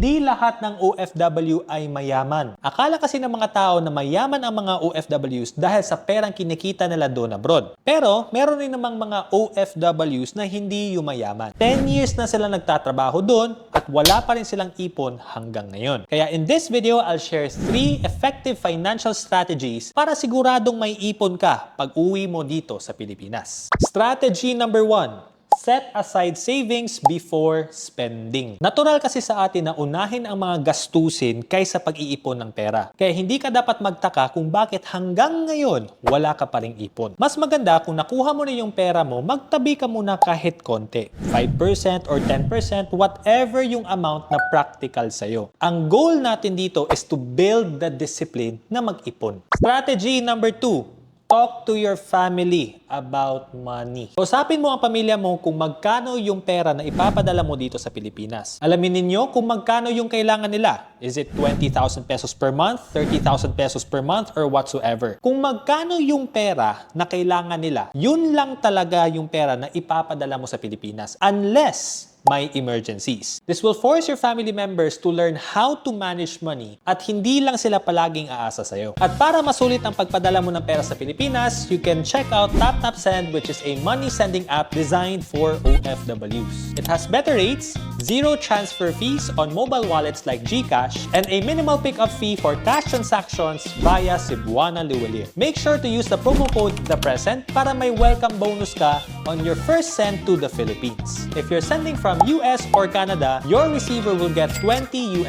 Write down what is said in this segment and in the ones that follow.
Hindi lahat ng OFW ay mayaman. Akala kasi ng mga tao na mayaman ang mga OFWs dahil sa perang kinikita nila doon abroad. Pero meron rin namang mga OFWs na hindi yumayaman. 10 years na sila nagtatrabaho doon at wala pa rin silang ipon hanggang ngayon. Kaya in this video, I'll share 3 effective financial strategies para siguradong may ipon ka pag uwi mo dito sa Pilipinas. Strategy number 1. Set aside savings before spending. Natural kasi sa atin na unahin ang mga gastusin kaysa pag-iipon ng pera. Kaya hindi ka dapat magtaka kung bakit hanggang ngayon wala ka pa ring ipon. Mas maganda kung nakuha mo na yung pera mo, magtabi ka muna kahit konti. 5% or 10%, whatever yung amount na practical sa'yo. Ang goal natin dito is to build the discipline na mag-ipon. Strategy number 2. Talk to your family about money. Usapin mo ang pamilya mo kung magkano yung pera na ipapadala mo dito sa Pilipinas. Alamin ninyo kung magkano yung kailangan nila. Is it 20,000 pesos per month, 30,000 pesos per month, or whatsoever? Kung magkano yung pera na kailangan nila, yun lang talaga yung pera na ipapadala mo sa Pilipinas. Unless may emergencies. This will force your family members to learn how to manage money at hindi lang sila palaging aasa sa'yo. At para masulit ang pagpadala mo ng pera sa Pilipinas, you can check out TapTapSend, which is a money sending app designed for OFWs. It has better rates, zero transfer fees on mobile wallets like GCash, and a minimal pickup fee for cash transactions via Cebuana Luwalier. Make sure to use the promo code THEPRESENT para may welcome bonus ka on your first send to the Philippines. If you're sending from US or Canada, your receiver will get $20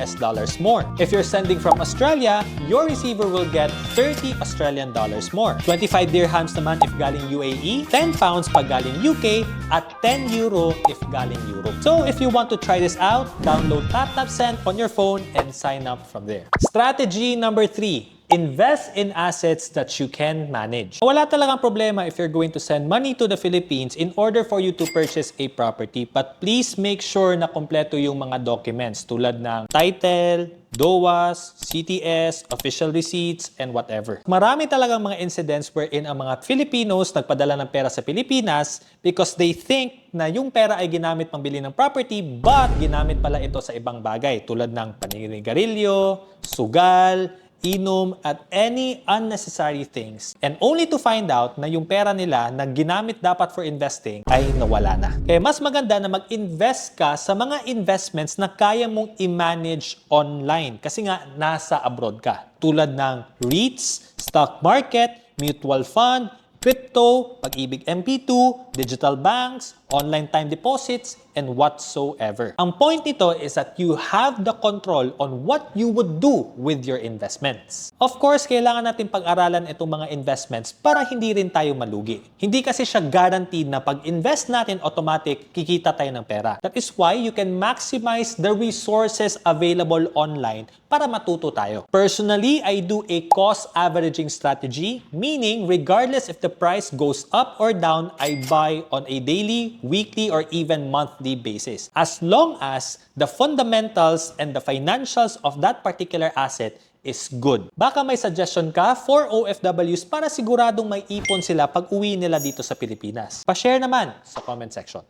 more. If you're sending from Australia, your receiver will get $30 Australian more. 25 dirhams naman if galing UAE, 10 pounds pag galing UK, at 10 euro if galing Europe. So if you want to try this out, download TapTapSend on your phone and sign up from there. Strategy number 3. Invest in assets that you can manage. Wala talagang problema if you're going to send money to the Philippines in order for you to purchase a property. But please make sure na kompleto yung mga documents tulad ng title, DOAS, CTS, official receipts, and whatever. Marami talagang mga incidents wherein ang mga Filipinos nagpadala ng pera sa Pilipinas because they think na yung pera ay ginamit pambili ng property but ginamit pala ito sa ibang bagay tulad ng paninigarilyo, sugal, inom, at any unnecessary things. And only to find out na yung pera nila na ginamit dapat for investing ay nawala na. Kaya mas maganda na mag-invest ka sa mga investments na kaya mong i-manage online. Kasi nga, nasa abroad ka. Tulad ng REITs, stock market, mutual fund, crypto, Pag-ibig MP2, digital banks, online time deposits, and whatsoever. Ang point nito is that you have the control on what you would do with your investments. Of course, kailangan natin pag-aralan itong mga investments para hindi rin tayo malugi. Hindi kasi siya guaranteed na pag-invest natin automatic, kikita tayo ng pera. That is why you can maximize the resources available online para matuto tayo. Personally, I do a cost averaging strategy, meaning regardless if the price goes up or down, I buy on a daily, weekly, or even monthly basis. As long as the fundamentals and the financials of that particular asset is good. Baka may suggestion ka for OFWs para siguradong may ipon sila pag uwi nila dito sa Pilipinas. Pa-share naman sa comment section.